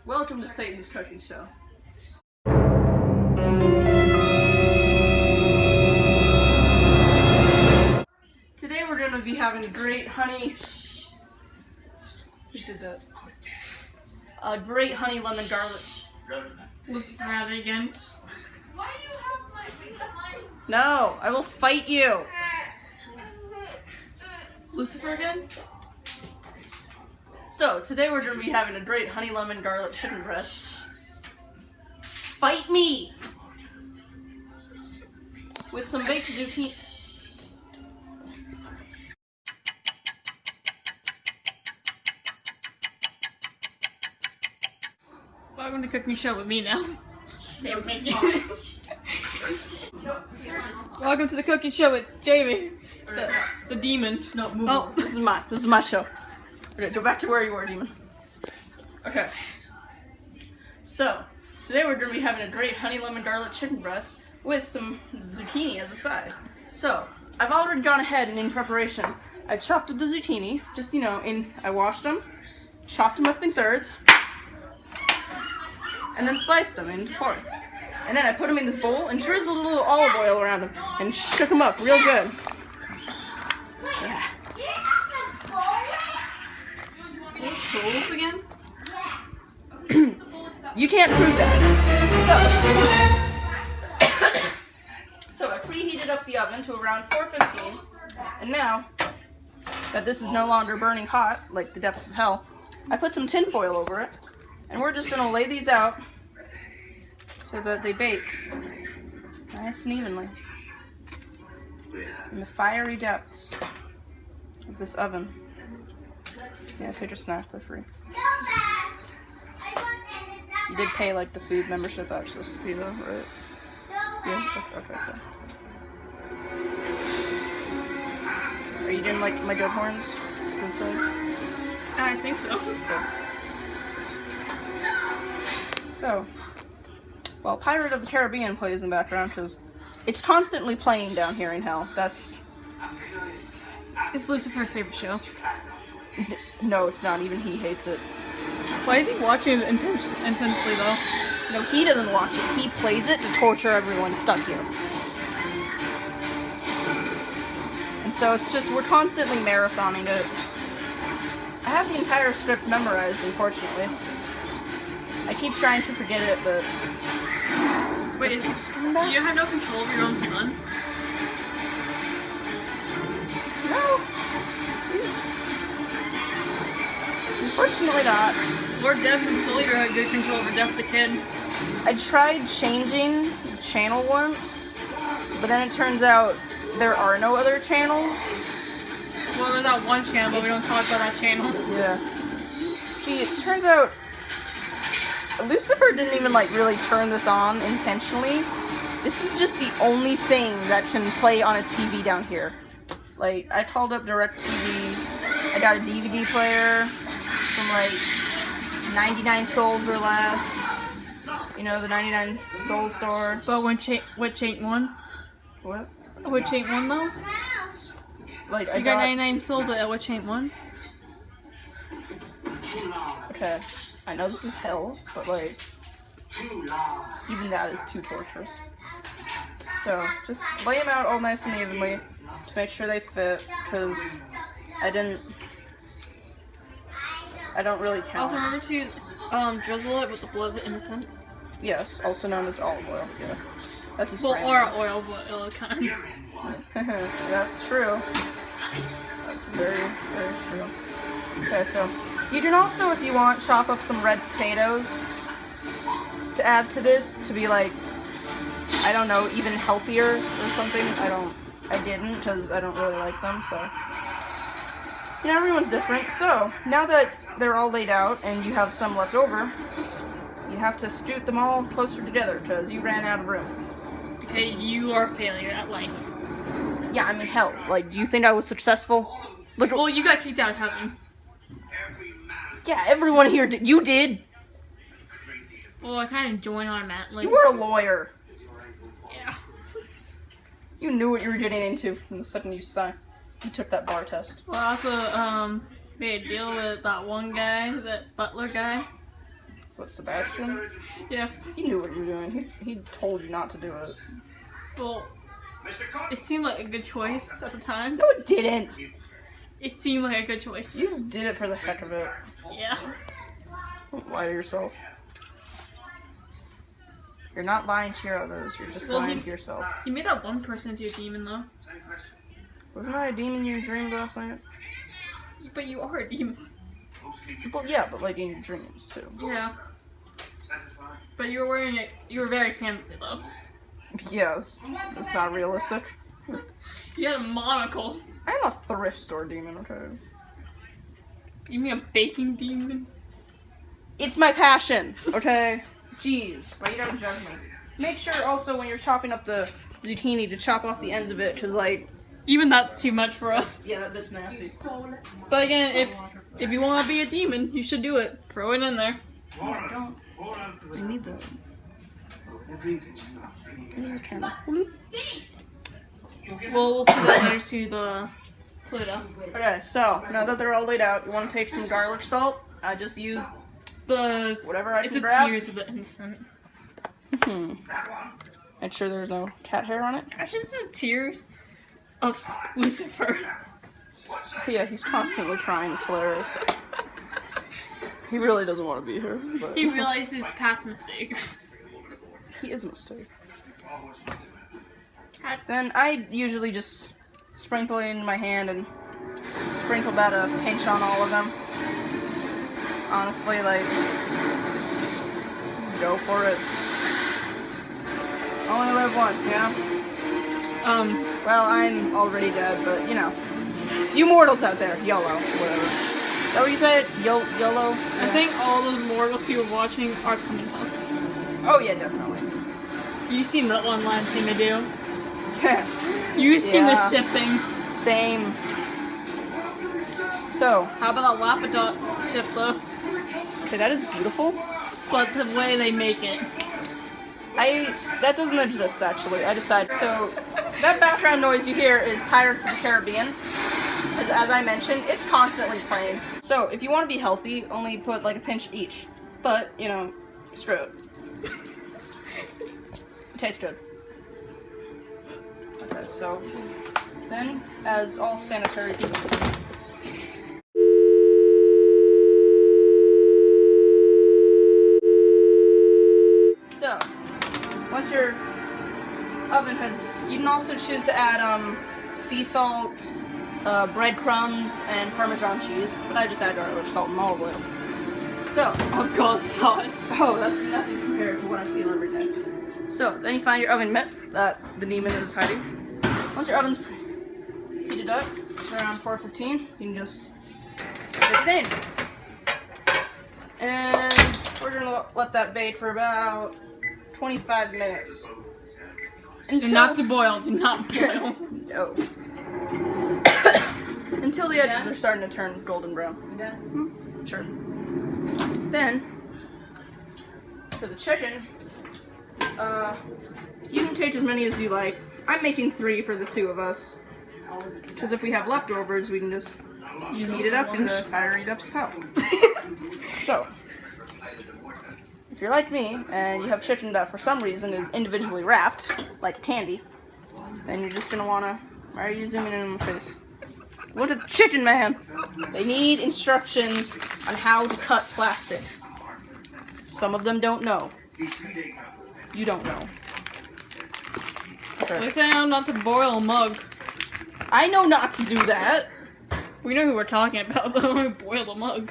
Welcome to Satan's Cooking Show. Today we're going to be having a great honey... Who did that? A great honey lemon garlic. Lucifer at it again. Why do you have my things on mine? No, I will fight you. Lucifer again? So, today we're going to be having a great honey lemon garlic chicken breast. Fight me! With some baked zucchini. Welcome to Cooking Show with me now. Welcome to the Cooking Show with Jamie, the demon. No, move Oh. on. This is my show. Okay, go back to where you were, demon. Okay. So, today we're going to be having a great honey lemon garlic chicken breast with some zucchini as a side. So, I've already gone ahead and in preparation, I chopped up the zucchini, just, I washed them, chopped them up in thirds, and then sliced them into fourths. And then I put them in this bowl and drizzled a little olive oil around them and shook them up real good. Yeah. What souls again? You can't prove that. So I preheated up the oven to around 415, and now that this is no longer burning hot, like the depths of hell, I put some tin foil over it, and we're just gonna lay these out so that they bake nice and evenly in the fiery depths of this oven. Yeah, take your snack for free. You did pay like the food membership access fee though, right? Yeah, okay. Are you doing like my good horns? Good side? I think so. So, while Pirate of the Caribbean plays in the background, because it's constantly playing down here in hell. It's Lucifer's favorite show. No, it's not. Even he hates it. Why is he watching it intensely though? No, he doesn't watch it. He plays it to torture everyone stuck here. And so it's just, we're constantly marathoning it. I have the entire script memorized, unfortunately. I keep trying to forget it, but... Wait, it keeps coming back. you have no control of your own son? No. Unfortunately not. Lord Death and Solider had good control over Death the Kid. I tried changing the channel once, but then it turns out there are no other channels. Well, there's that one channel, but we don't talk about that channel. Yeah. See, it turns out Lucifer didn't even really turn this on intentionally. This is just the only thing that can play on a TV down here. Like, I called up DirecTV, I got a DVD player from 99 souls or less. You know, the 99 soul store. But which ain't one? What? Which ain't one though? Like, You got 99 soul, but which ain't one? Okay, I know this is hell, but even that is too torturous. So, just lay them out all nice and evenly to make sure they fit, because I don't really count. Also remember to drizzle it with the blood of innocence. Yes, also known as olive oil, yeah. That's his Well, brand. or oil, but kind. That's true. That's very, very true. Okay, so you can also, if you want, chop up some red potatoes to add to this to be I don't know, even healthier or something. I didn't because I don't really like them, so. Everyone's different. So, now that they're all laid out and you have some left over, you have to scoot them all closer together because you ran out of room. Okay, you are a failure at life. Yeah, I mean, hell, do you think I was successful? Look at, Well, you got kicked out of heaven. yeah, everyone here did. You did. Well, I kind of joined automatically. You were a lawyer. Yeah. You knew what you were getting into from the second you took that bar test. Well, I also made a deal with that one guy, that butler guy. What, Sebastian? Yeah. He knew what you were doing. He told you not to do it. Well, it seemed like a good choice at the time. No, it didn't. It seemed like a good choice. You just did it for the heck of it. Yeah. Don't lie to yourself. You're not lying to your others. You're just Well, lying to yourself. You made that one person into a demon, though. Wasn't I a demon in your dreams last night? But you are a demon. Well, yeah, but like in your dreams too. Yeah. But you were wearing it. You were very fancy, though. Yes, it's not realistic. You had a monocle. I'm a thrift store demon, okay? You mean a baking demon? It's my passion, okay? Jeez, but you don't judge me. Make sure also when you're chopping up the zucchini to chop off the ends of it, cause like, Even that's too much for us. yeah, that bit's nasty. But again, if you want to be a demon, you should do it. Throw it in there. No, I don't. I need that. Where's the camera? We'll put that later to the Pluto. Okay, so now that they're all laid out, you want to take some garlic salt. I just use The whatever I it's can a grab. tears of the instant. Make sure there's no cat hair on it. Actually, it's the tears of Lucifer. Yeah, he's constantly crying. It's hilarious. He really doesn't want to be here, but He realizes past mistakes. he is a mistake. Then I usually just sprinkle it in my hand and sprinkle about a pinch on all of them. Honestly, like, just go for it. Only live once, you know? Well, I'm already dead, but, you know. You mortals out there, YOLO, whatever. Is that what you said? YOLO? I think all those mortals you were watching are coming up. Oh, yeah, definitely. You've seen the online thing they do. You've seen Yeah. the shipping. Same. So, How about a Lapadot ship though? okay, that is beautiful. But the way they make it. That doesn't exist, actually. I decided. So, that background noise you hear is Pirates of the Caribbean. As I mentioned, it's constantly playing. So, if you want to be healthy, only put like a pinch each. But, you know, screw it. It tastes good. Okay, so then, as all sanitary people. So, once your oven has, you can also choose to add sea salt, breadcrumbs, and Parmesan cheese. But I just add garlic salt and olive oil. So, Oh god, solid. oh, that's nothing compared to what I feel every day. So, then you find your oven mitt that the demon is hiding. Once your oven's heated up, it's around 415, you can just stick it in. And we're gonna let that bake for about 25 minutes. Do not to boil, do not boil. No. Until the edges are starting to turn golden brown. Sure. Then, for the chicken, you can take as many as you like. I'm making 3 for the 2 of us. Because if we have leftovers, we can just heat it up in the fiery depths of hell. So, if you're like me, and you have chicken that for some reason is individually wrapped, like candy, then you're just gonna wanna... Why are you zooming in on my face? Look at the chicken, man! They need instructions on how to cut plastic. Some of them don't know. You don't know. Okay. They say not to boil a mug. I know not to do that. We know who we're talking about though, who boiled a mug.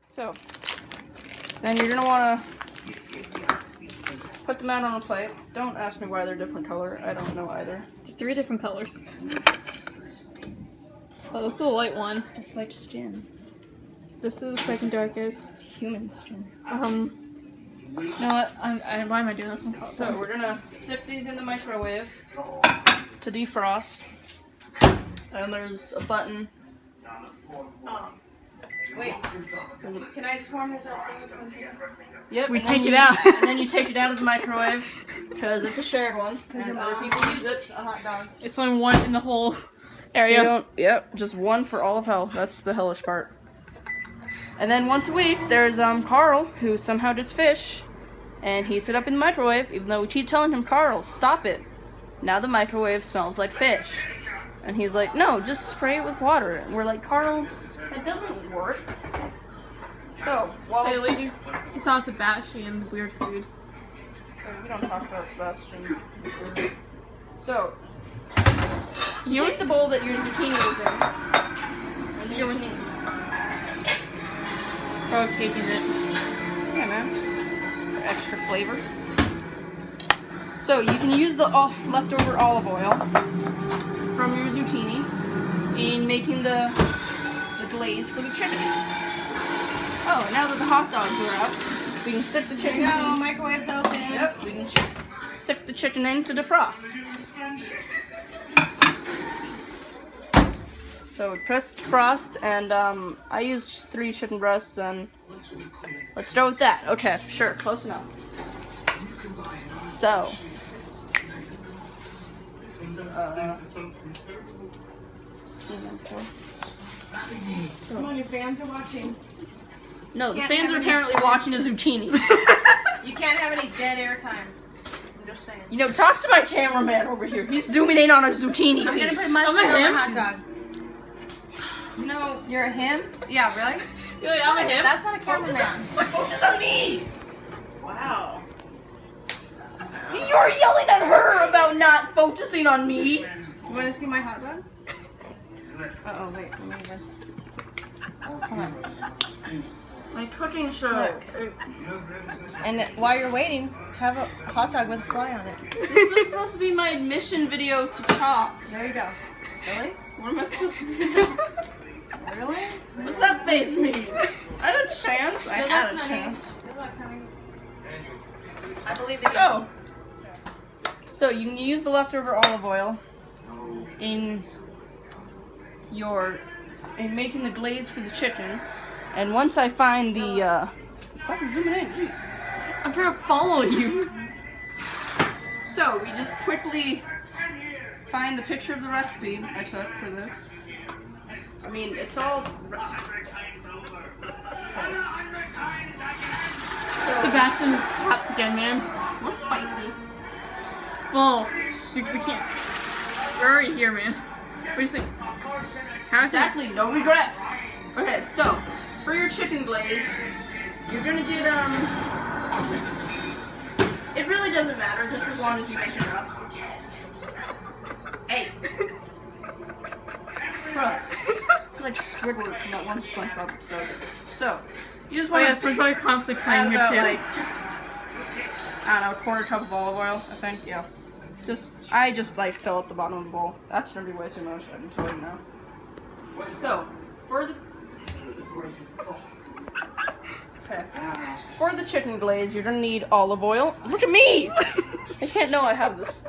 So, then you're gonna wanna put them out on a plate. Don't ask me why they're different color. I don't know either. There's 3 different colors. Oh, this is the light one. It's like skin. This is the second darkest. Human skin. You know what? Why am I doing this one? So we're gonna stick these in the microwave to defrost. And there's a button. Wait. Can I just warm this up? Yep. We and then take it you- out. And then you take it out of the microwave because it's a shared one and other people use it. It's only one in the whole area. Yep, just one for all of hell. That's the hellish part. And then once a week, there's Carl, who somehow does fish, and heats it up in the microwave, even though we keep telling him, Carl, stop it. Now the microwave smells like fish. And he's like, no, just spray it with water. And we're like, Carl, that doesn't work. So, while At least it's not Sebastian weird food. we don't talk about Sebastian. So, You you know take the bowl that your zucchini is in. And Here you was- can- rotating it. Yeah, man. For extra flavor. So you can use the leftover olive oil from your zucchini in making the glaze for the chicken. Oh, and now that the hot dogs are up, we can stick the chicken in. Microwave's open. Yep, we can stick the chicken in to defrost. So we pressed defrost, and I used 3 chicken breasts, and let's start with that. Okay, sure, close enough. So, Come on, your fans are watching. no, the Can't fans have are any- apparently watching a zucchini. You can't have any dead air time. I'm just saying. You know, talk to my cameraman over here. He's zooming in on a zucchini I'm gonna piece. put mustard I'm a on him. my hot dog. No, You're a him? Yeah, really? I'm a him. That's not a cameraman. focus on me! Wow. You're yelling at her about not focusing on me. You wanna see my hot dog? Uh-oh, wait, let me this. Hold on. My cooking show. Look. And while you're waiting, have a hot dog with a fly on it. This was supposed to be my admission video to Chopped. There you go. Really? What am I supposed to do now? Really? What's that face mean? I had a chance. I Good had a luck, honey. chance. Good luck, honey. I believe in So you can use the leftover olive oil in making the glaze for the chicken. And once I find the stop zooming in, jeez. I'm trying to follow you. So we just quickly find the picture of the recipe I took for this. I mean, it's all. So, Sebastian is capped again, man. don't fight me. Well, we can't. We're already here, man. What do you think? How's Exactly, no regrets. Okay, so for your chicken glaze, you're gonna get it really doesn't matter, just as long as you make it enough. Hey. Bro, I feel like Squidward from that one SpongeBob episode. So, you just Oh want yeah, to SpongeBob constantly playing add here about too. like, I don't know, a quarter cup of olive oil, I think, yeah. I just like fill up the bottom of the bowl. That's gonna be way too much, I can tell you now. So, for the chicken glaze, you're gonna need olive oil. Look at me! I can't know I have this.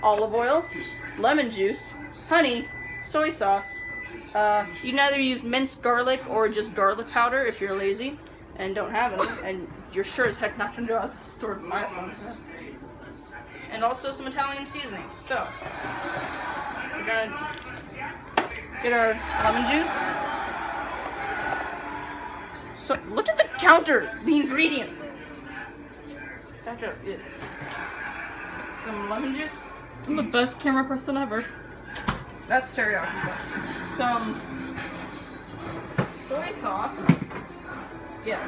Olive oil, lemon juice, honey, soy sauce. You can either use minced garlic or just garlic powder if you're lazy and don't have any, and you're sure as heck not gonna go out to the store to buy some. And also some Italian seasoning. So, we're gonna get our lemon juice. So, look at the counter, the ingredients. Yeah. Some lemon juice. I'm the best camera person ever. That's teriyaki sauce. Some soy sauce. Yeah.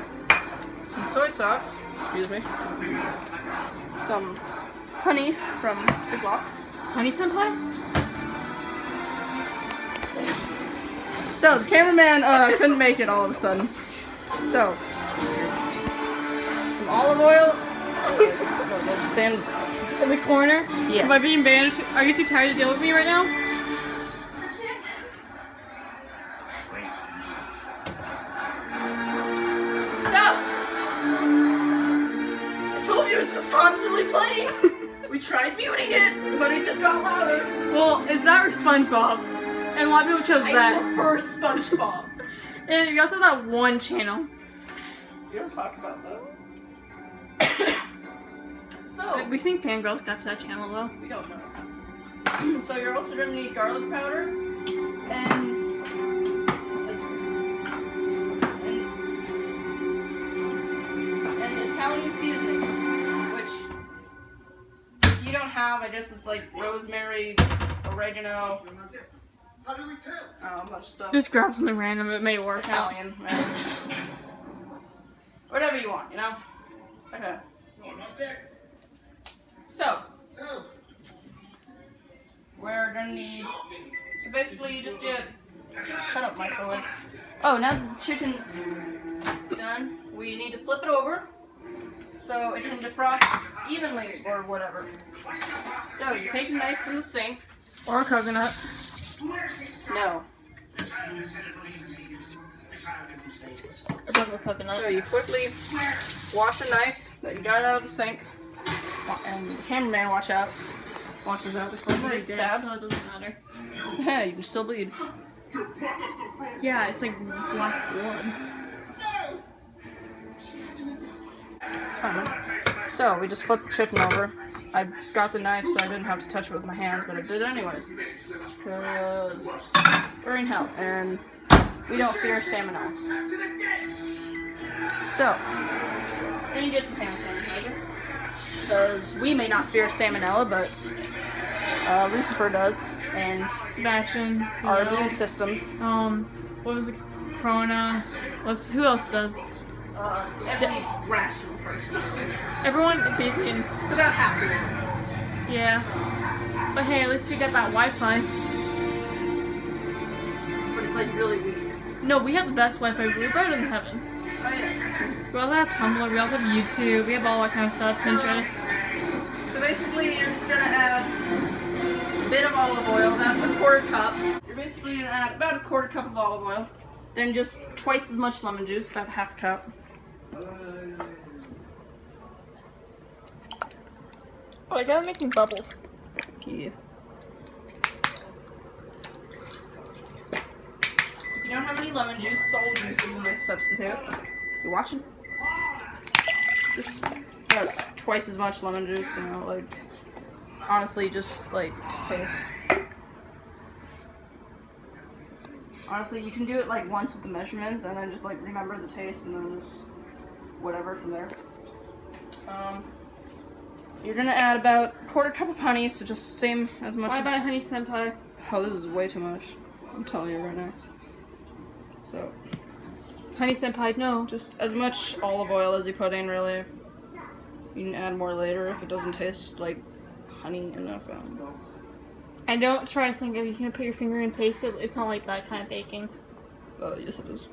Some soy sauce. Excuse me. Some honey from Big Lots. Honey senpai? So the cameraman couldn't make it all of a sudden. So some olive oil. No, stand. In the corner? Yes. Am I being banned? Are you too tired to deal with me right now? So I told you it's just constantly playing. We tried muting it, but it just got louder. Well, is that or SpongeBob? And a lot of people chose I that. prefer SpongeBob. And you also have that one channel. You don't talk about that. So We think Fangirls got to that channel though. we don't know. So you're also gonna need garlic powder, and Italian seasonings, which if you don't have, I guess it's like rosemary, oregano, a bunch of stuff. Just grab something random. It may work out. Italian, man. Whatever you want, you know? Okay. So, we're gonna need, so basically you just get, shut up microwave. Oh, now that the chicken's done, we need to flip it over so it can defrost evenly or whatever. So you take a knife from the sink. Or a coconut. No. Or a coconut. So you quickly wash a knife that you got out of the sink. And the cameraman watches out before you Already get dead, stabbed. so it doesn't matter. Yeah, you can still bleed. Yeah, it's like black blood. It's fine. So we just flipped the chicken over. I got the knife so I didn't have to touch it with my hands, but I did anyways. Because we're in hell and we don't fear salmonella. So, then you get some hand sanitizer. Because we may not fear salmonella, but Lucifer does, and Sebastian. our Seal. immune systems. What was it? Corona. Who else does? Every rational person. Everyone basically. It's about half the world. Yeah. But hey, at least we got that Wi-Fi. But it's like really weak. No, we have the best Wi-Fi. We're better than heaven. Oh yeah. We also have Tumblr. We also have YouTube. We have all that kind of stuff. Pinterest. So basically, you're just gonna add a bit of olive oil, about a quarter cup. You're basically gonna add about a quarter cup of olive oil. Then just twice as much lemon juice, about half a cup. Oh, I gotta make some bubbles. Yeah. If you don't have any lemon juice, soul juice is a nice substitute. You watching? Just about twice as much lemon juice, you know, like, honestly, just, like, to taste. Honestly, you can do it, like, once with the measurements, and then just, like, remember the taste, and then just whatever from there. You're gonna add about a quarter cup of honey, so just same as much Why as... buy honey senpai? Oh, this is way too much. I'm telling you right now. So, Honey senpai, no. just as much olive oil as you put in, really. You can add more later if it doesn't taste like honey enough. And don't try to think if you can put your finger and taste it. It's not like that kind of baking. Oh, yes it is.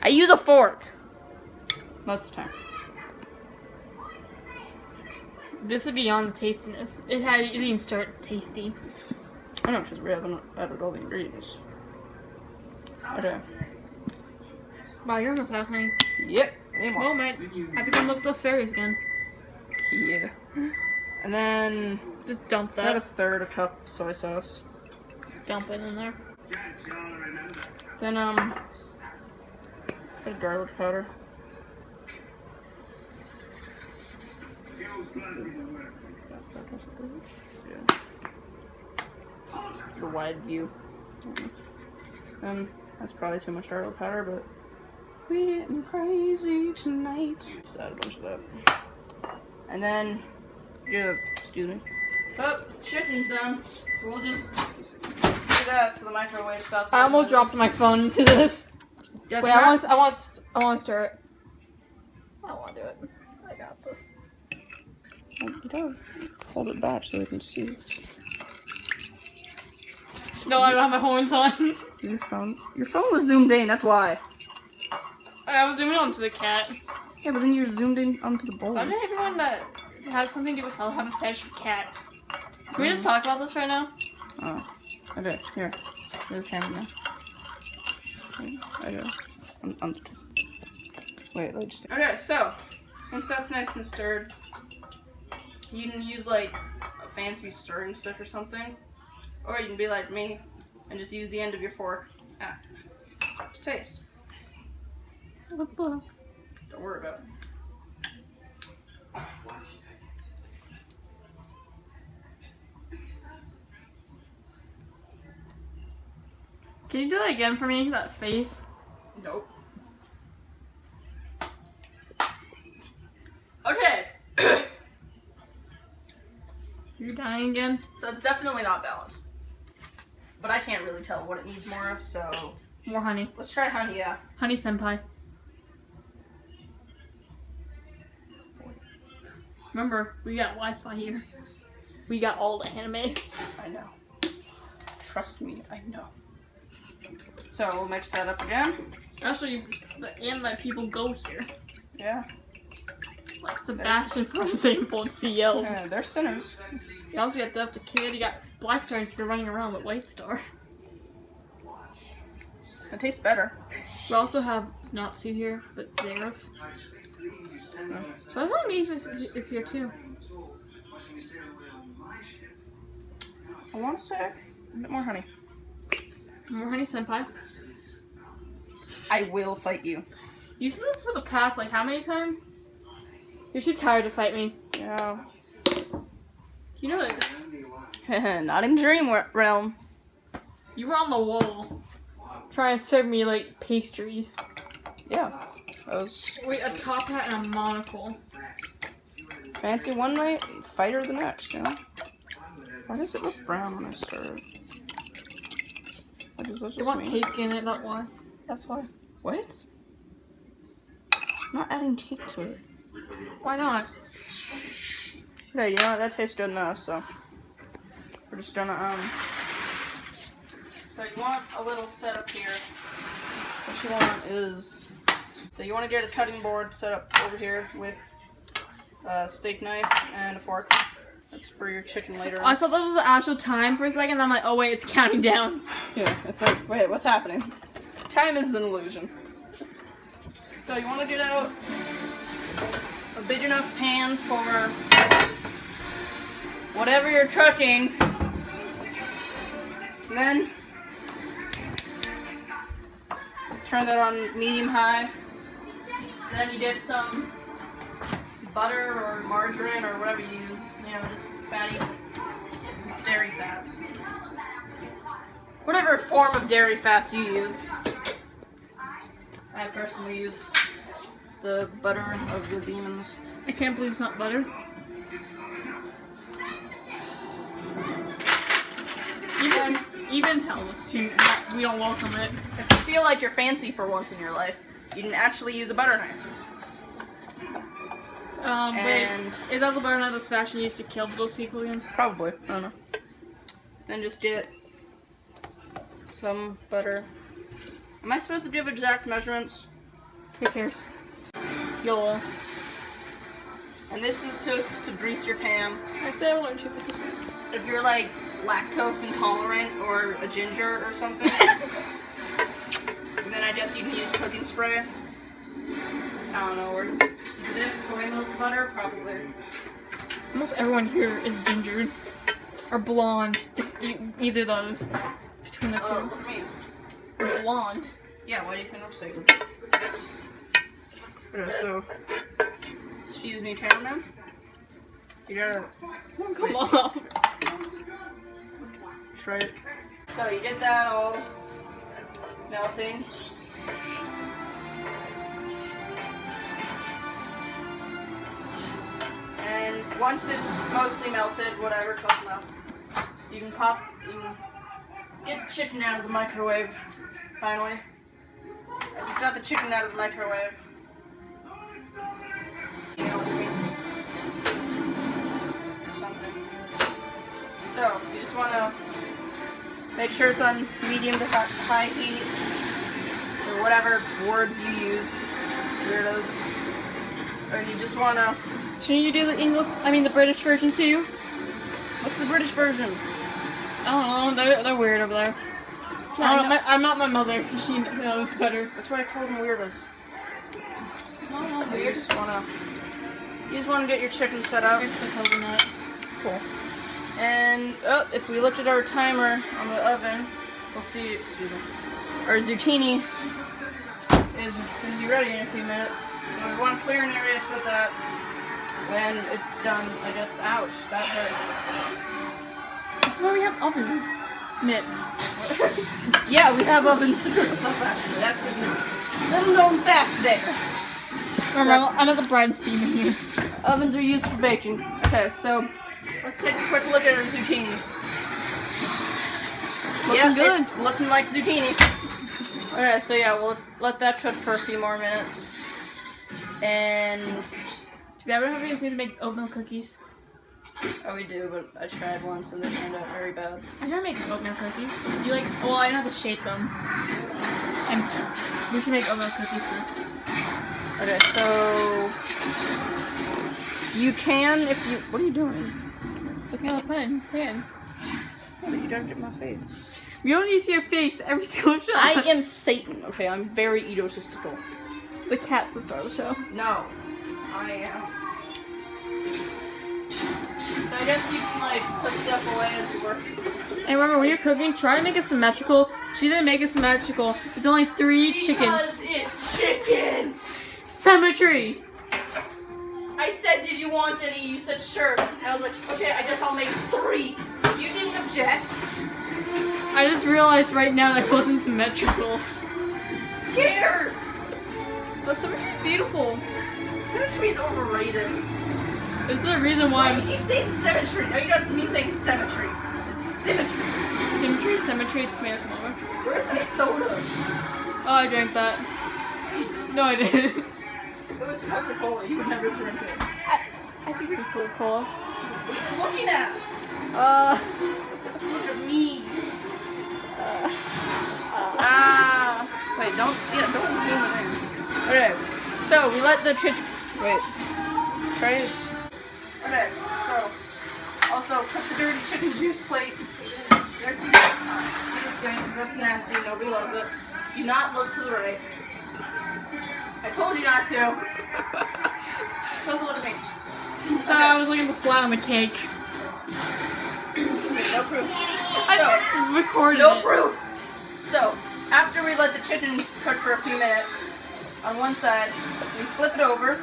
I use a fork! Most of the time. This is beyond the tastiness. It didn't even start tasty. I know, because we haven't added all the ingredients. Okay. Wow, you're almost out of honey. Yep. Anymore. Moment. I have to go milk those fairies again. Yeah. And then Just dump about a that. third a cup soy sauce. Just dump it in there. Then, a garlic powder. Yeah. The wide view. That's probably too much garlic powder, but we getting crazy tonight. Just add a bunch of that. And then, yeah, excuse me. Oh, chicken's done. So we'll just do that so the microwave stops. I almost dropped my phone into this. That's Wait, not- I want to stir it. I don't want to do it. I got this. You don't hold it back so we can see. No, I don't have my horns on. Your phone was zoomed in. That's why. I was zooming onto the cat. Yeah, but then you're zoomed in onto the bowl. Why did everyone that has something to do with health have a fetish for cats? Can we just talk about this right now? Oh, okay. Here, here's the camera now. Okay. Wait, let me just. Okay, so once that's nice and stirred, you can use like a fancy stirring stick or something, or you can be like me and just use the end of your fork to taste. Don't worry about it. Can you do that again for me? That face. Nope. Okay. You're dying again? So it's definitely not balanced. But I can't really tell what it needs more of, so More honey. let's try honey, yeah. Honey senpai. Remember, we got Wi-Fi here. We got all the anime. I know. Trust me, I know. So we'll mix that up again. Actually, the anime people go here. Yeah. Like Sebastian, for example, and CL. Yeah, they're sinners. You also got Delta Kid, you got Black Star, and you're running around with White Star. It tastes better. We also have Natsu here, but Zeref. So I thought Mage is here too. I want to say a bit more honey. More honey senpai. I will fight you. You said this for the past, like, how many times? You're too tired to fight me. Yeah. You know that Not in Dream Realm. you were on the wall trying to serve me, like, pastries. Yeah. Those Wait, a top hat and a monocle. fancy one night, fighter the next, you know? Why does it look brown when I stir it? What is that You just want me? cake in it, not why. That's why. What? I'm not adding cake to it. Why not? Okay, you know what? That tastes good enough, so we're just gonna so you want a little setup here. What you want is, so you want to get a cutting board set up over here with a steak knife and a fork. That's for your chicken later I on. thought that was the actual time for a second, I'm like, oh wait, it's counting down. Yeah, it's like, wait, what's happening? Time is an illusion. So you want to get out a big enough pan for whatever you're cooking. And then turn that on medium high. Then you get some butter or margarine or whatever you use, you know, just fatty, just dairy fats. Whatever form of dairy fats you use. I personally use the butter of the demons. I can't believe it's not butter. Even hell, we don't welcome it. If you feel like you're fancy for once in your life, you can actually use a butter knife. Wait, is that the butter knife that Sebastian used to kill those people again? Probably. I don't know. Then just get some butter. Am I supposed to give exact measurements? Who cares? YOLO. And this is just to grease your pan. I said I want to. If you're like lactose intolerant or a ginger or something, then I guess you can use cooking spray. I don't know, or this soy milk butter, probably. Almost everyone here is gingered. Or blonde. It's either of those. Between the two. Oh, look at me. Or blonde. Yeah, why do you think I'm saying? Okay, so, excuse me, cameraman. You gotta Come on. try it. So you get that all melting. And once it's mostly melted, whatever, close enough, you can get the chicken out of the microwave, finally. I just got the chicken out of the microwave. You know what I mean? Something. So, you just want to make sure it's on medium to high heat, or whatever words you use, weirdos. Or you just want to... Shouldn't you do the British version too? What's the British version? I don't know, they're weird over there. I'm not my mother, she knows better. That's why I call them weirdos. No, So you just want to get your chicken set up. It's the coconut. Cool. And if we looked at our timer on the oven, we'll see. Excuse me. Our zucchini is going to be ready in a few minutes. So we want to clear an area so that when it's done, I guess. Ouch, that hurts. That's why we have ovens. mitts. Yeah, we have ovens to cook stuff actually. That's a little known fact there. Remember, I'm at the bride steaming here. Ovens are used for baking. Okay, so let's take a quick look at our zucchini. Looking good. It's looking like zucchini. Okay, so yeah, we'll let that cook for a few more minutes. And Did I ever have you to make oatmeal cookies? oh, we do, but I tried once and they turned out very bad. I never make oatmeal cookies. You like? Well, I know how to shape them. And we should make oatmeal cookies next. Okay, so you can if you. What are you doing? Looking at the pan. Oh, you don't get my face. You don't need to see your face every single shot. I am Satan. Okay, I'm very egotistical. The cat's the star of the show. No, I am. So I guess you can like put stuff away as you work. And remember, when you're cooking, try to make it symmetrical. She didn't make it symmetrical. It's only 3 chickens. Because it's chicken. Symmetry. I said, did you want any? You said sure. And I was like, okay, I guess I'll make 3. You didn't object. I just realized right now that it wasn't symmetrical. Who cares? But symmetry's beautiful. Symmetry's overrated. This is the reason why Why do you keep saying symmetry? No, you guys me saying symmetry. It's symmetry. Symmetry, tomato. Where's my soda? Oh, I drank that. No, I didn't. It was Coca-Cola. You would never drink it. I do drink Coca-Cola. What are you looking at? Look at me. Wait, don't zoom it in. Okay, so we let the chicken. Wait, try it. Okay, so also put the dirty chicken juice plate. That's nasty. Nobody loves it. Do not look to the right. I told you not to. You're supposed to look at me. So I was looking at the flat on the cake. No proof. I recorded No it. proof. So after we let the chicken cook for a few minutes, on one side, we flip it over.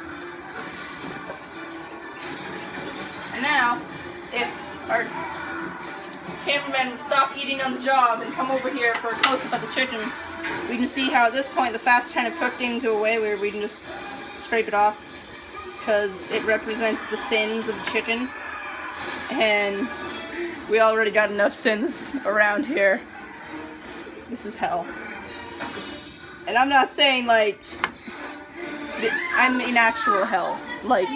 And now, if our cameraman would stop eating on the job and come over here for a close-up of the chicken, we can see how at this point the fat's kind of cooked into a way where we can just scrape it off because it represents the sins of the chicken. And we already got enough sins around here. This is hell. And I'm not saying like I'm in actual hell. Like,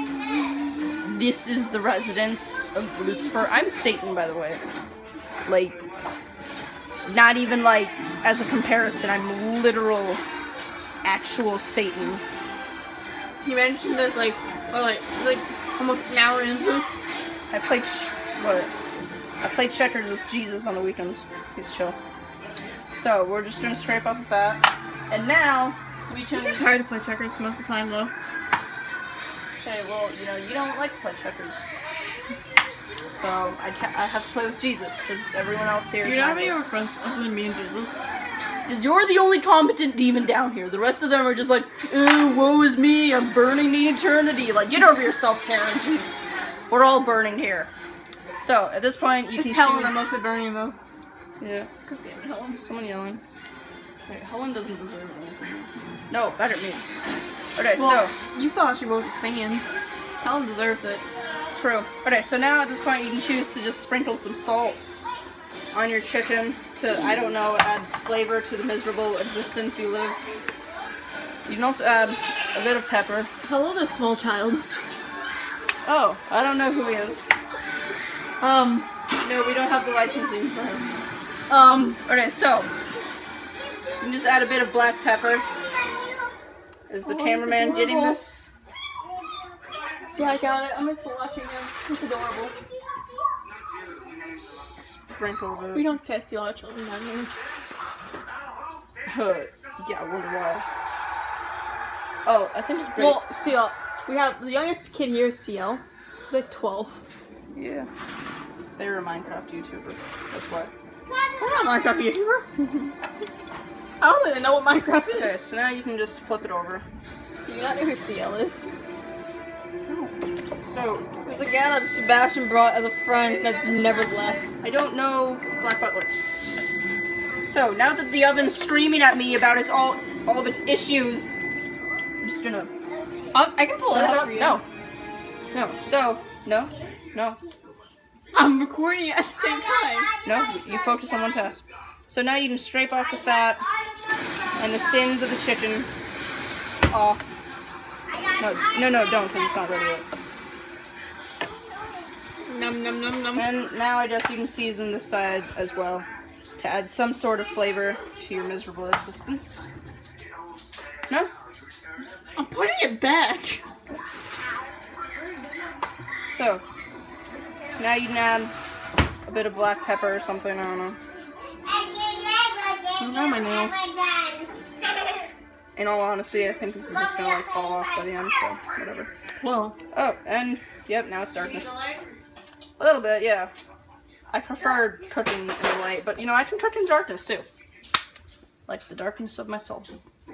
this is the residence of Lucifer. I'm Satan, by the way. Like, not even like as a comparison. I'm literal, actual Satan. You mentioned this like almost an hour into this. I played checkers with Jesus on the weekends. He's chill. So we're just gonna scrape off the fat, and now we can. I'm tired to play checkers most of the time though. Okay, well, you know, you don't like to play checkers. So I have to play with Jesus, because everyone else here is You don't have any mindless. more friends other than me and Jesus. 'Cause you're the only competent demon down here. The rest of them are just like, ew, woe is me, I'm burning the eternity. Like, get over yourself, Karen, jeez. We're all burning here. So, at this point, you It's can Helen choose... I'm mostly burning though. Yeah. God damn it, Helen. Someone yelling. Wait, Helen doesn't deserve anything. No, better me. Okay, Well, so... you saw how she rolled with sands. Helen deserves it. True. Okay, so now at this point you can choose to just sprinkle some salt on your chicken to, I don't know, add flavor to the miserable existence you live. You can also add a bit of pepper. Hello, this small child. Oh, I don't know who he is. No, we don't have the licensing for him. Okay, so you can just add a bit of black pepper. Is the Oh, cameraman it's getting adorable. this? Yeah, I got it. I'm just watching him. He's adorable. Sprinkle the... We don't test a lot of children down here. Yeah, I wonder why. Oh, I think it's great. Well, CL. We have the youngest kid here is CL. He's like 12. Yeah. They're a Minecraft YouTuber. That's why. I'm not a Minecraft YouTuber. I don't even know what Minecraft is. Okay, so now you can just flip it over. Do you not know who CL is? So, the guy that Sebastian brought as a friend that never left. I don't know Black Butler. So now that the oven's screaming at me about all of its issues, I'm just gonna I can pull it shut out up. for you. No. So no. I'm recording it at the same time. No, you focus on one task. So now you can scrape off the fat and the sins of the chicken off. No, don't, because it's not ready yet. Num num num num. And now I guess you can season this side as well to add some sort of flavor to your miserable existence. No? I'm putting it back. So, now you can add a bit of black pepper or something, I don't know. Not my nail. In all honesty, I think this is just gonna like fall off by the end, so whatever. Well, Oh, and yep, now it's darkness. A little bit, yeah. I prefer cooking in the light, but you know, I can cook in darkness too. Like the darkness of my soul.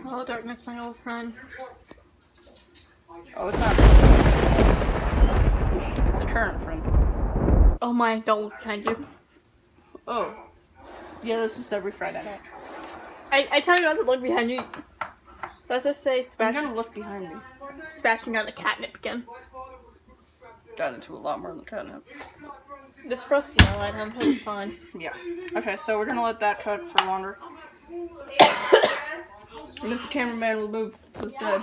hello darkness, my old friend. Oh, it's not. It's a current friend. Oh my, don't look behind you. Oh. Yeah, that's just every Friday night. I tell you not to look behind you. Let's just say I'm Sebastian gonna look behind me. got the catnip again. Got into a lot more than catnip. This for us to yell at him, he'll be fine. Yeah. Okay, so we're gonna let that cook for longer. And if the cameraman will move to the side.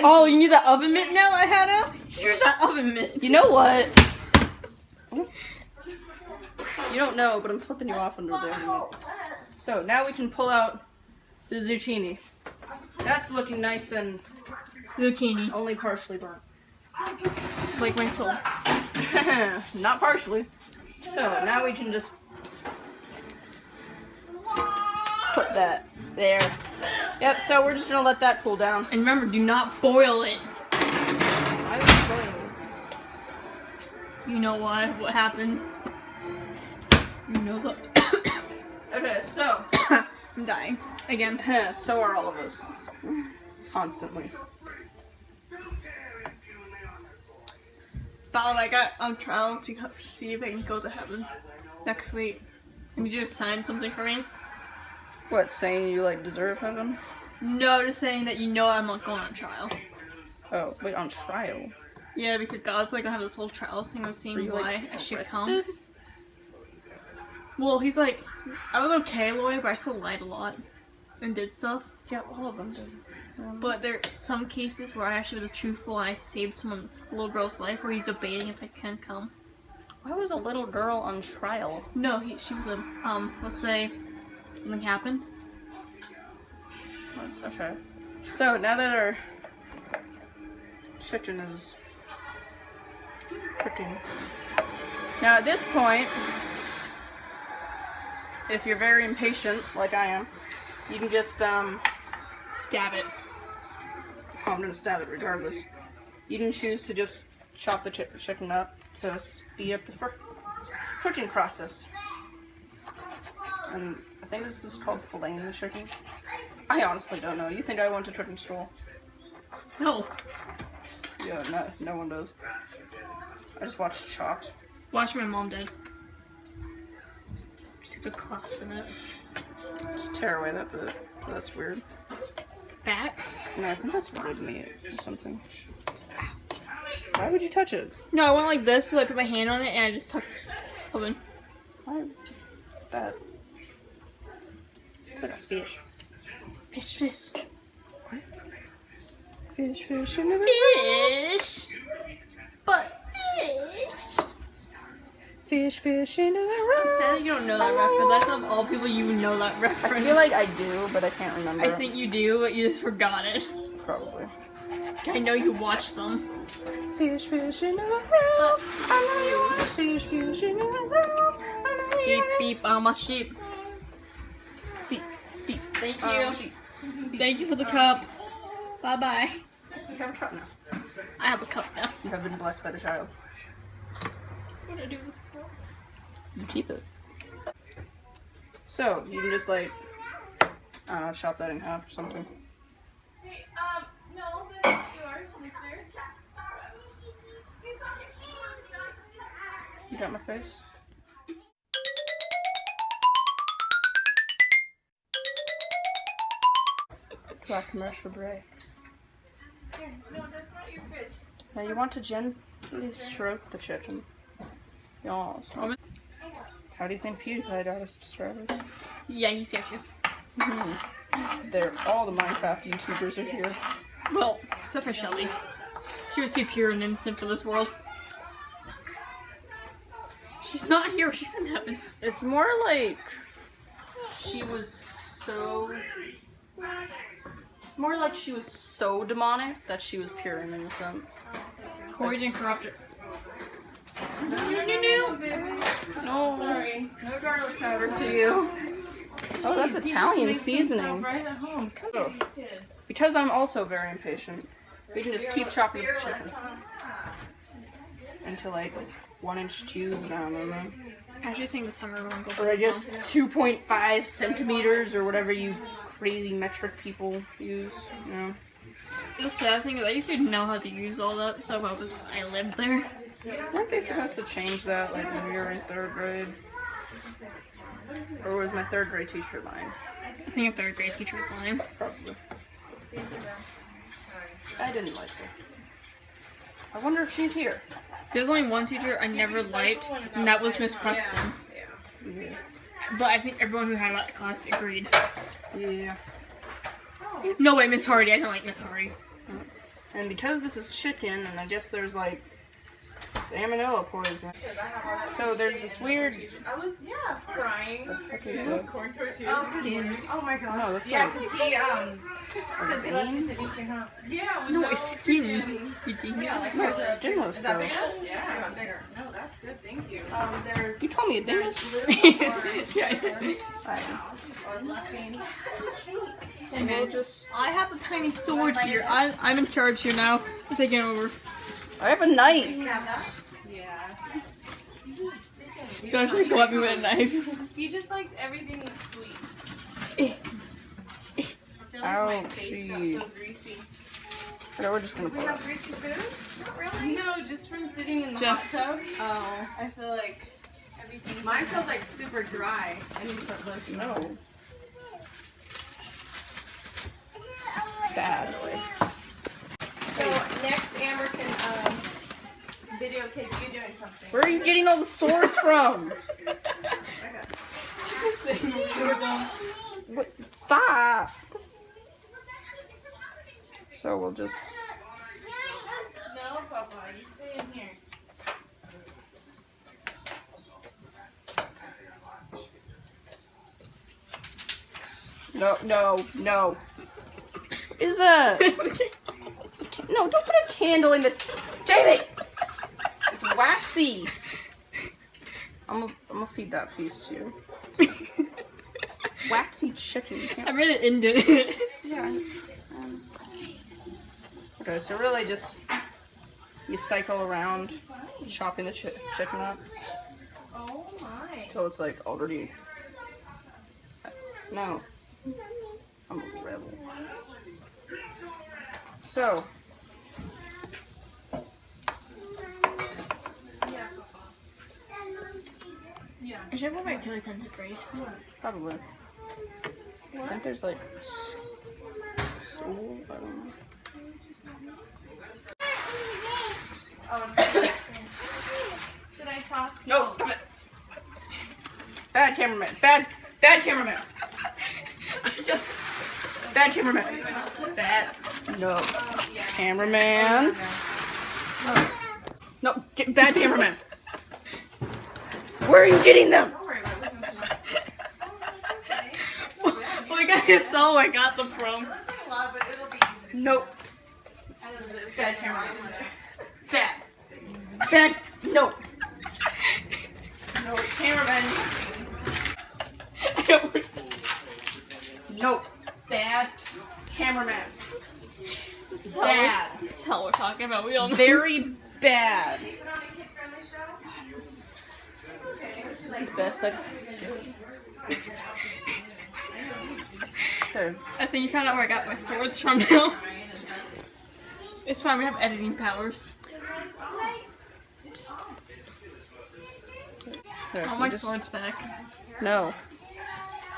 Oh, you need that oven mitt now that I had out? Here's that oven mitt. You know what? You don't know, but I'm flipping you off under there. So now we can pull out the zucchini. That's looking nice and Zucchini. only partially burnt. Like my soul. Not partially. So now we can just put that there. Yep, so we're just gonna let that cool down. And remember, do not boil it. I was boiling. You know why? What happened? You know the. Okay, so I'm dying. Again. so are all of us. Constantly. Bob, I got on trial to see if I can go to heaven next week. Can you just sign something for me? What, saying you like deserve heaven? No, just saying that you know I'm not going on trial. Oh, wait, on trial? Yeah, because God's like gonna have this whole trial thing of Were seeing you why like I should arrested? come. Well, he's like, I was okay, Lloyd, but I still lied a lot and did stuff. Yeah, all of them did. But there are some cases where I actually was truthful and I saved someone, a little girl's life, where he's debating if I can come. Why was a little girl on trial? No, she was a, let's say something happened. Okay. So now that our chicken is cooking. Now at this point, if you're very impatient, like I am, you can just Stab it. I'm gonna stab it regardless. You can choose to just chop the chicken up to speed up the cooking process. And I think this is called filleting the chicken. I honestly don't know. You think I went to chicken school? No. Yeah, no one does. I just watched Chopped. Watch my mom did. She took a class in it. Just tear away that bit. That's weird. Back? No, I think that's rib meat or something. Why would you touch it? No, I went like this, so I put my hand on it and I just touched the oven. Why that? It's like a fish. Fish, fish. Fish into the Fish! But fish! fish into the I'm sad that you don't know that reference. That's of all people you would know that I reference. feel like I do, but I can't remember. I think you do, but you just forgot it. Probably. I know you watched them. Fish into the room. I know you want fish into the room. Beep, beep, I'm a sheep. Beep, beep. Thank you. Sheep. Thank you for the cup. Bye bye. You have a cup now. I have a cup now. You have been blessed by the child. What do I do with this cup? You keep it. So, you can just like, I don't know, chop that in half or something. Hey, no, that's yours, mister. You got my face? Got commercial break. No, that's not your fridge. Now you want to gently stroke the chicken. Yes. How do you think PewDiePie got his subscribers? Yeah, he's got you. They're all the Minecraft YouTubers are here. Well, except for Shelly. She was too pure and innocent for this world. She's not here, she's in heaven. It's more like she was so. It's more like she was so demonic that she was pure and innocent. Corey didn't corrupt it. No. Sorry. No garlic powder to you. Oh, that's Italian seasoning. Right at home. Come Oh. on, kids. Because I'm also very impatient, we can just keep chopping up the chicken into like 1-inch cubes. I don't know. Actually, saying the summer won't go. Or I guess 2.5 centimeters or whatever you crazy metric people use. You know. The sad thing is, I used to know how to use all that stuff. I lived there. Weren't they supposed to change that like when we were in 3rd grade? Or was my 3rd grade teacher lying? I think a 3rd grade teacher was lying. Probably. I didn't like her. I wonder if she's here. There's only one teacher I never liked, and that was Miss Preston. Yeah. But I think everyone who had that class agreed. Yeah. No way, Miss Hardy. I don't like Miss Hardy. And because this is chicken, and I guess there's like salmonella poison. So there's this weird. I was, frying. What is that? Corn tortillas. Oh my gosh. No, that's Yeah, like because he a left vein. to eat you, huh? Yeah, No, it's skin. You genius. It's not skinless though. Yeah, bigger. No, that's good. Thank you. You told me a dingus. Yeah, I did. So we'll just. I have a tiny sword here. I'm in charge here now. I'm taking over. I have a knife. Yeah. Don't just go at me with a knife. He just likes everything that's sweet. I feel like my face got Ouchie. so greasy. Okay, we're just gonna put it. greasy food? Not really. No, just from sitting in the Just- hot tub. Oh. I feel like everything. Mine feels like super dry. I need to put lotion. No. Bad. So next, Amber can videotape you doing something. Where are you getting all the swords from? What? Stop. So we'll just. No, Papa, you stay in here. No. Is that? No, don't put a candle in the. Jamie! It's waxy. I'm gonna feed that piece to you. Waxy chicken. You can't- I read it indent. Yeah. Okay, so really just you cycle around chopping the chicken up Oh my. until it's like already. No. I'm a rebel. So. I should put my chili tender brace. Probably. I think there's like soul. I don't know. Should I toss? No, stop it. Bad cameraman. Bad cameraman. Bad cameraman. Bad. No. Cameraman. No, bad cameraman. Where are you getting them? Don't worry about it. Oh my god, it's all I got them from. A lot, but it'll be easy. Nope. Bad cameraman. Bad. No. No, cameraman. No. Bad cameraman. Bad. This is hell we're talking about. We all know. Very bad. This is the best I've. Okay. I think you found out where I got my swords from now. It's fine, we have editing powers. Okay, All you my just- swords back. No.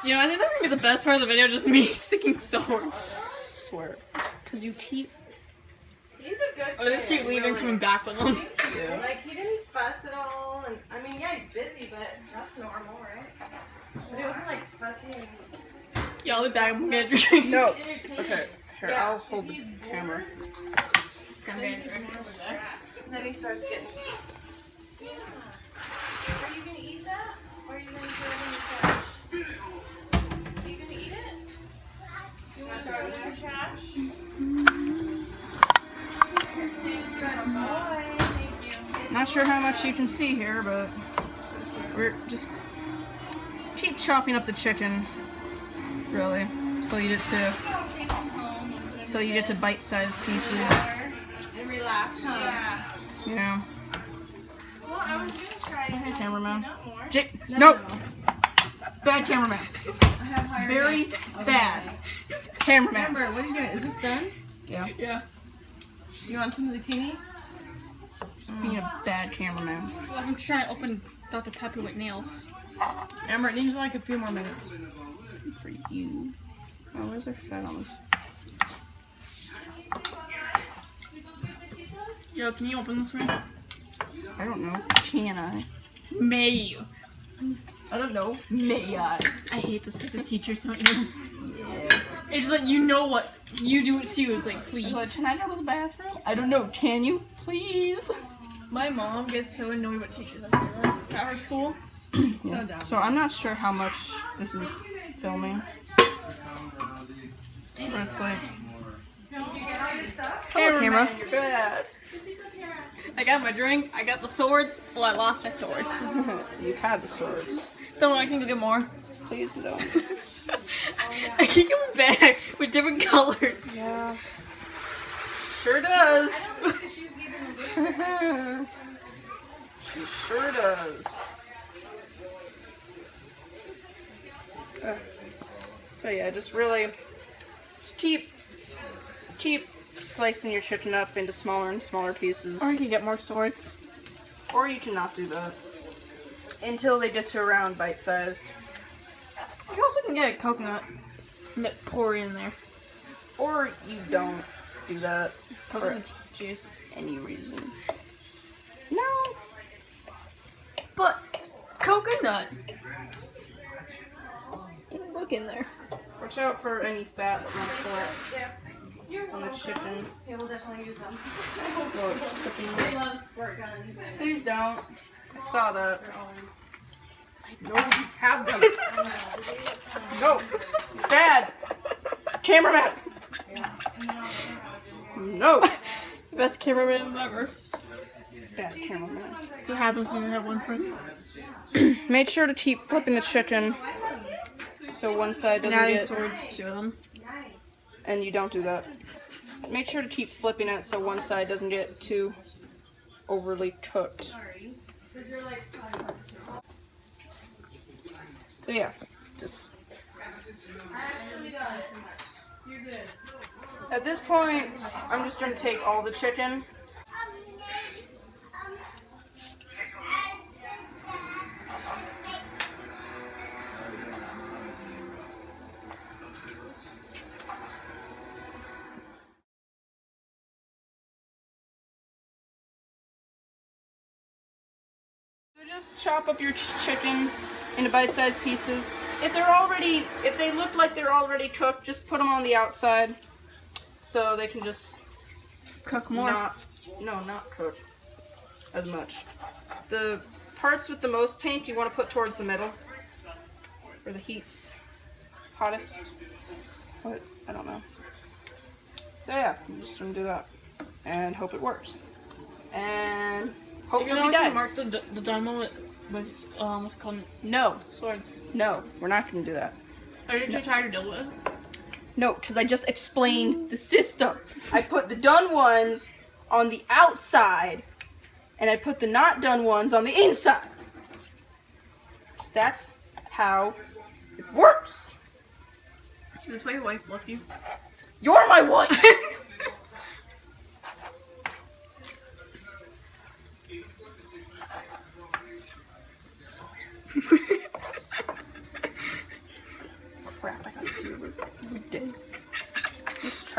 You know, I think that's gonna be the best part of the video, just me sticking swords. Swear. Because you keep. He's a good I just keep leaving, coming back with them. Yeah. Like, he didn't fuss at all. And I mean, yeah, he's busy, but that's normal, right? But it wasn't like fussy and Yeah, I'll be back. I'm gonna drink. No. entertaining. Okay. Here, Yeah. I'll hold the camera. I'm gonna drink. And then he starts getting. Are you gonna eat that? Or are you gonna throw it in the trash? Are you gonna eat it? You wanna throw it in the trash? Good boy. Thank you. Not sure how much you can see here, but we're just keep chopping up the chicken, really, until you get to bite-sized pieces. And relax, huh? Yeah. You know. Well, I was gonna try Hey, cameraman. not more. Nope. Bad cameraman. Very bad cameraman. Remember, what are you doing? Is this done? Yeah. Yeah. You want some zucchini? Being a bad cameraman. Well, I'm trying to open Dr. Pepper with nails. Amber, it needs like a few more minutes. For you. Oh, where's our fat on this? Yo, can you open this for me? I don't know. Can I? May you? I don't know. May I? I hate this type of teachers, don't you? It's like, you know what? You do it too. It's like, But please. can I go to the bathroom? I don't know. Can you? Please? My mom gets so annoyed with teachers at her school. So dumb. So I'm not sure how much this is filming. But it's like, Hello, camera. you're bad. I got my drink. I got the swords. Well, I lost my swords. You had the swords. Don't worry, I can go get more. Please don't. I keep coming back with different colors. Yeah. Sure does. She sure does. So yeah, just keep slicing your chicken up into smaller and smaller pieces. Or I can get more swords. Or you cannot do that until they get to around bite-sized. You also can get a coconut and pour in there. Or you don't do that for Coconut juice. any reason. No. But coconut. Look in there. Watch out for any fat that might collect on the chicken. Yeah, we'll definitely use them. While it's cooking. I love squirt guns. Please don't. I saw that. No, you have them. No. Bad. Cameraman. No. Best cameraman ever. Bad cameraman. See what happens when you have one friend. Make sure to keep flipping the chicken so one side doesn't Adding get... swords to them. And you don't do that. Make sure to keep flipping it so one side doesn't get too overly cooked. So yeah, just... At this point, I'm just going to take all the chicken. So just chop up your chicken into bite-sized pieces. If they look like they're already cooked, just put them on the outside so they can just Cook more. not cook as much. The parts with the most paint you want to put towards the middle, where the heat's hottest. But I don't know. So yeah, I'm just gonna do that and hope it works. And hope You can nobody also dies. mark the demo with what's it called? No, Swords. no, we're not gonna do that. Are you too tired to deal with? No, because I just explained the system. I put the done ones on the outside, and I put the not done ones on the inside. 'Cause that's how it works. Is this why your wife love you? You're my wife!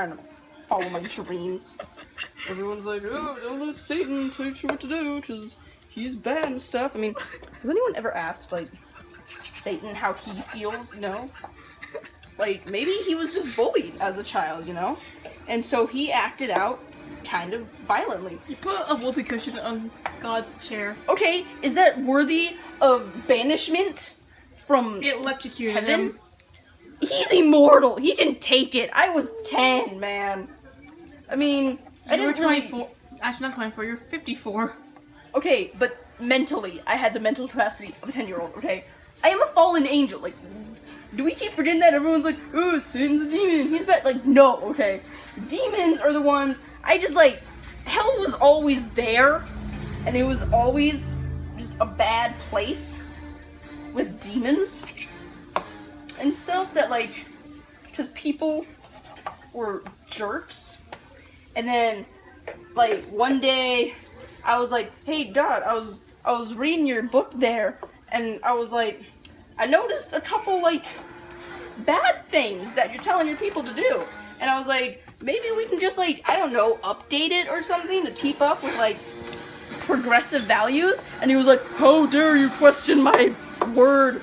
trying to follow my dreams. Everyone's like, oh, don't let Satan teach you what to do, because he's bad and stuff. I mean, has anyone ever asked, like, Satan how he feels, you know? Like, maybe he was just bullied as a child, you know? And so he acted out kind of violently. You put a whoopee cushion on God's chair. Okay, is that worthy of banishment from It electrocuted heaven? him. He's immortal. He can take it. I was 10, man. I mean, I You were didn't really... 24. Actually, not 24. You're 54. Okay, but mentally, I had the mental capacity of a 10-year-old, okay? I am a fallen angel. Like, do we keep forgetting that? Everyone's like, oh, Satan's a demon. He's bad. Like, no, okay? Demons are the ones... I just, like... Hell was always there. And it was always just a bad place. With demons. And stuff that, like... Because people were jerks. And then, like, one day... I was like, hey, Dad, I was reading your book there, and I was like, I noticed a couple, like, bad things that you're telling your people to do. And I was like, maybe we can just, like, I don't know, update it or something to keep up with, like, progressive values. And he was like, how dare you question my word,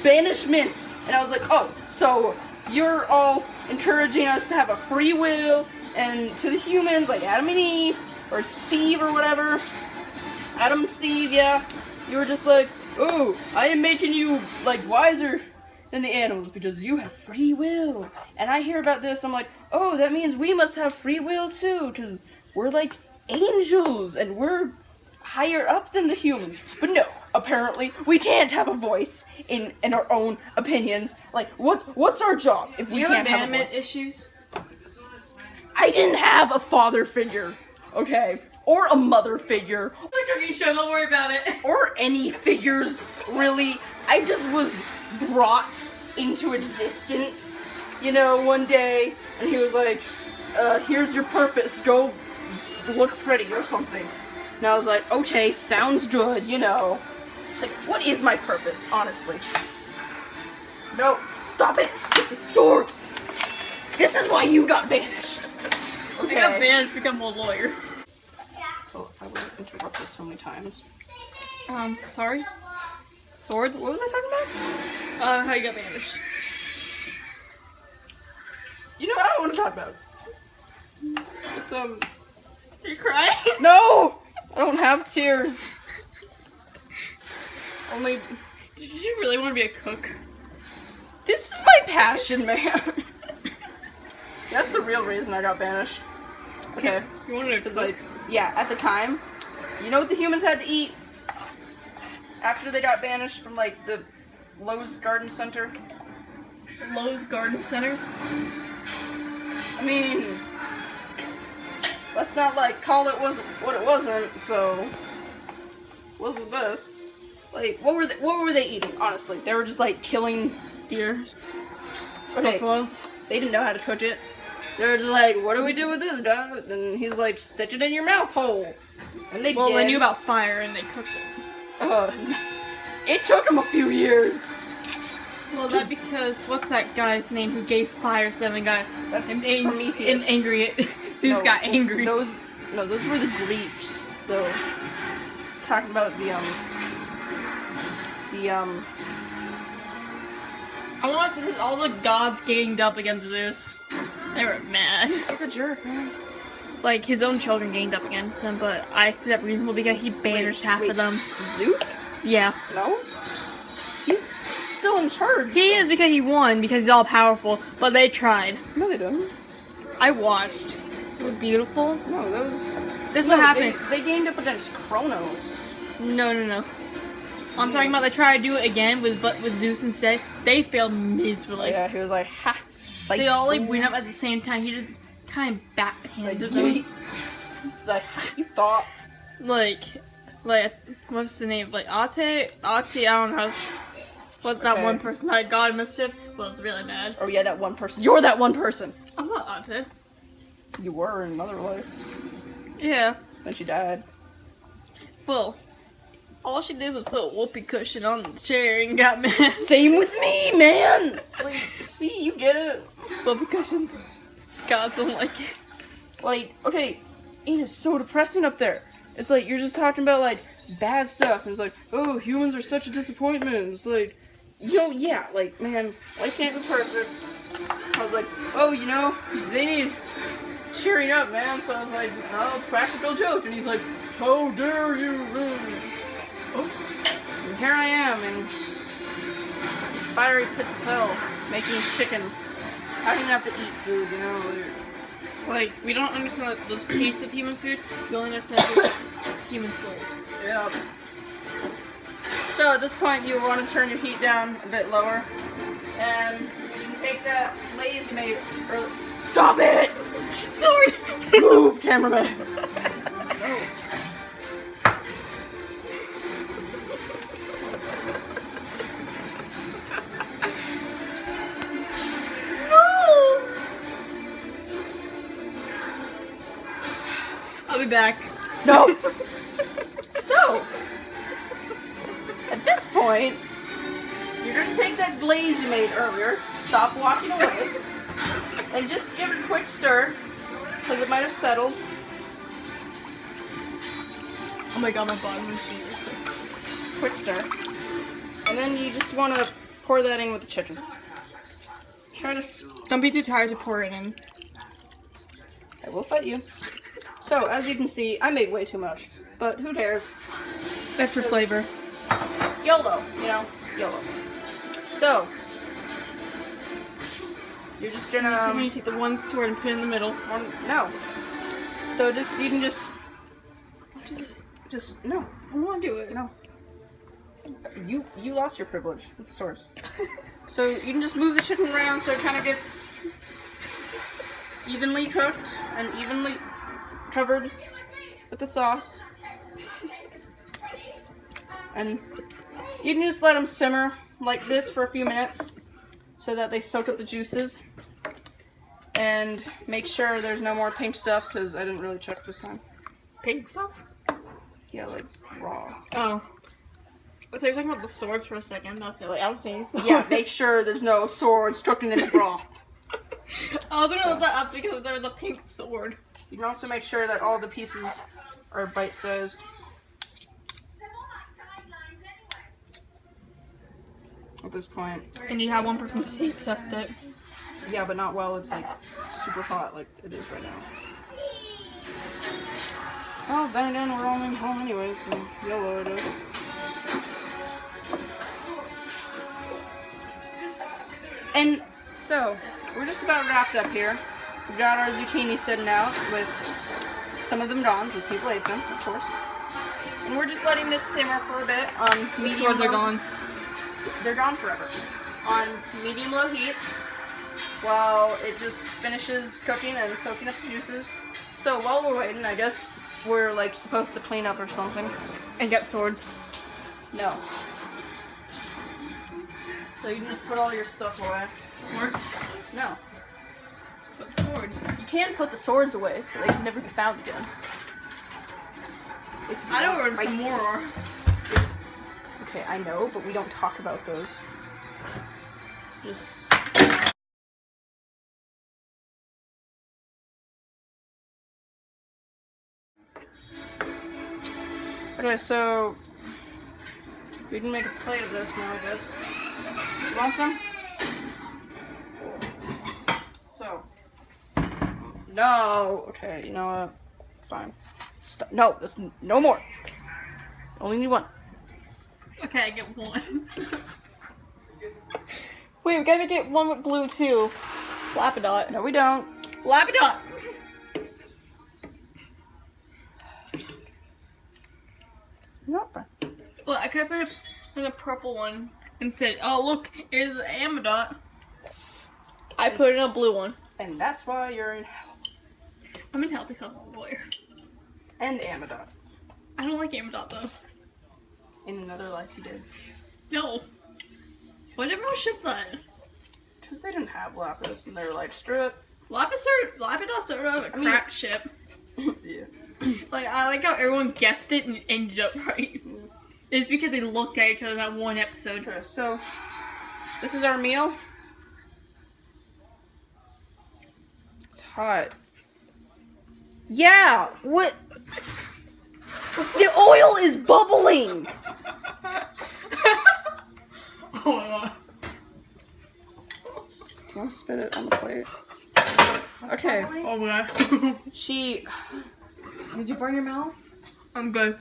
banishment. And I was like, oh, so you're all encouraging us to have a free will, and to the humans, like Adam and Eve, or Steve or whatever. Adam and Steve, yeah. You were just like, oh, I am making you, like, wiser than the animals because you have free will. And I hear about this, I'm like, oh, that means we must have free will too, because we're like angels and we're higher up than the humans. But no, apparently we can't have a voice in our own opinions. Like, what's our job if we You have can't have a abandonment voice? issues? I didn't have a father figure, okay? Or a mother figure, It's a cooking show, don't worry about it. or any figures, really. I just was brought into existence, you know, one day, and he was like, here's your purpose, go look pretty or something. And I was like, okay, sounds good, you know. Like, what is my purpose, honestly? No, stop it with the swords! This is why you got banished! I got banished to become a lawyer. Oh, I would have interrupted so many times. Sorry? Swords? What was I talking about? How you got banished. You know, I don't want to talk about it. It's, Are you crying? no! I don't have tears. Only, Did you really want to be a cook? this is my passion, man. That's the real reason I got banished. Okay, You wanted to because, cook? like, yeah, at the time, you know what the humans had to eat? After they got banished from, like, the Lowe's Garden Center? Lowe's Garden Center? I mean, let's not, like, call it wasn't what it wasn't, so, wasn't the best. Like, what were they eating, honestly? They were just, like, killing deers. Okay, Buffalo? they didn't know how to cook it. They were just like, what do we do with this, Dad? And he's like, stick it in your mouth hole. And they Well, did. they knew about fire and they cooked it. It took them a few years. Well, that's because, what's that guy's name who gave fire to them and got That's Prometheus. Prometheus. And angry? Zeus No, got angry. Those were the Greeks, though. Talking about I want to see all the gods ganged up against Zeus. They were mad. he's a jerk, man. Like, his own children ganged up against him, but I see that reasonable because he banished half wait. of them. Zeus? Yeah. No? He's still in charge. He is because he won, because he's all powerful, but they tried. No, they didn't. I watched. It was beautiful. No, that was... This is No, what happened. They gained up against Kronos. No. I'm talking about they tried to do it again with Zeus instead. They failed miserably. Yeah, he was like, ha, psych. They all like went up at the same time. He just kind of backhanded them. He's like, ha, you thought. Like, what's the name? Like Ate, I don't know. What that Okay. one person that God mischief was really mad. Oh yeah, that one person. You're that one person. I'm not Ate. You were in another life. Yeah. Then she died. Well, all she did was put a whoopee cushion on the chair and got mad. Same with me, man. Like, see, you get it. Whoopee cushions. God, don't like it. Like, okay, it is so depressing up there. It's like you're just talking about like bad stuff. And it's like, oh, humans are such a disappointment. It's like, yeah, like, man, life can't be perfect. I was like, oh, they need cheering up, man. So I was like, oh, practical joke. And he's like, how dare you? Oh. And here I am in fiery pits of hell, making chicken. I don't even have to eat food, Like, we don't understand the taste of human food. We only understand the taste of human souls. Yeah. So at this point, you want to turn your heat down a bit lower, and you can take that blaze you made. Stop it! Sword! Move, cameraman. No. I'll be back. No. So, at this point, you're gonna take that blaze you made earlier, stop walking away, and just give it a quick stir, because it might have settled. Oh my god, my bottom is fever. Quick stir. And then you just want to pour that in with the chicken. Try to... Don't be too tired to pour it in. I will fight you. So, as you can see, I made way too much. But who dares? Extra flavor. YOLO, YOLO. So, you're just So gonna... when you take the one sword and put it in the middle. no. So you can just... I'll do this. no. I don't want to do it. No. You lost your privilege with the swords. So you can just move the chicken around so it kind of gets evenly cooked and evenly covered with the sauce. And you can just let them simmer like this for a few minutes so that they soak up the juices. And make sure there's no more pink stuff because I didn't really check this time. Pink stuff? Yeah, like raw. Oh. I thought you were talking about the swords for a second. I was like, I was saying swords. Yeah, make sure there's no swords cooking in the raw. I was gonna look that up because there was a pink sword. You can also make sure that all the pieces are bite-sized. At this point. And you have one person taste test it. Yeah, but not while it's like super hot like it is right now. Well, then again, we're all in home anyways, so YOLO it is. And so, we're just about wrapped up here. We've got our zucchini sitting out with some of them gone, because people ate them, of course. And we're just letting this simmer for a bit on medium. The swords are gone. They're gone forever. On medium-low heat, while it just finishes cooking and soaking up the juices. So while we're waiting, I guess we're like supposed to clean up or something. And get swords. No. So you can just put all your stuff away. Swords? No. But swords. You can put the swords away so they can never be found again. If you I know want. where Like- some more are. Okay, I know, but we don't talk about those. Just... Okay, so... we can make a plate of this now, I guess. You want some? So... No! Okay, you know what? Fine. Stop. No, there's no more! Only need one. Okay, I get one. Wait, we gotta get one with blue too. Lapidot. No, we don't. Lapidot! Not fine. Well, I could have put a purple one and said, oh look, it's Amidot. I put in a blue one. And that's why you're in hell. I'm in hell because I'm a lawyer. And Amidot. I don't like Amidot though. In another life you did. No. Why did everyone ship that? Because they didn't have Lapis and they were like, screw it. Lapidot started out of a crap ship. Yeah. Like, I like how everyone guessed it and ended up right. It's because they looked at each other in that one episode. Okay, so this is our meal. It's hot. Yeah, what? The oil is bubbling! Oh my god. You want to spit it on the plate? Okay, Oh my god. she, Did you burn your mouth? I'm good.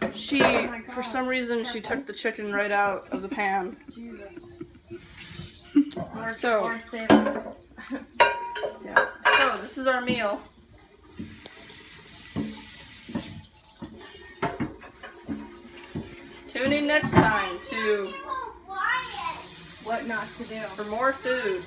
for some reason, she took the chicken right out of the pan. Jesus. So- Lord save us. Yeah. So, this is our meal. Tune in next time What not to do? for more food.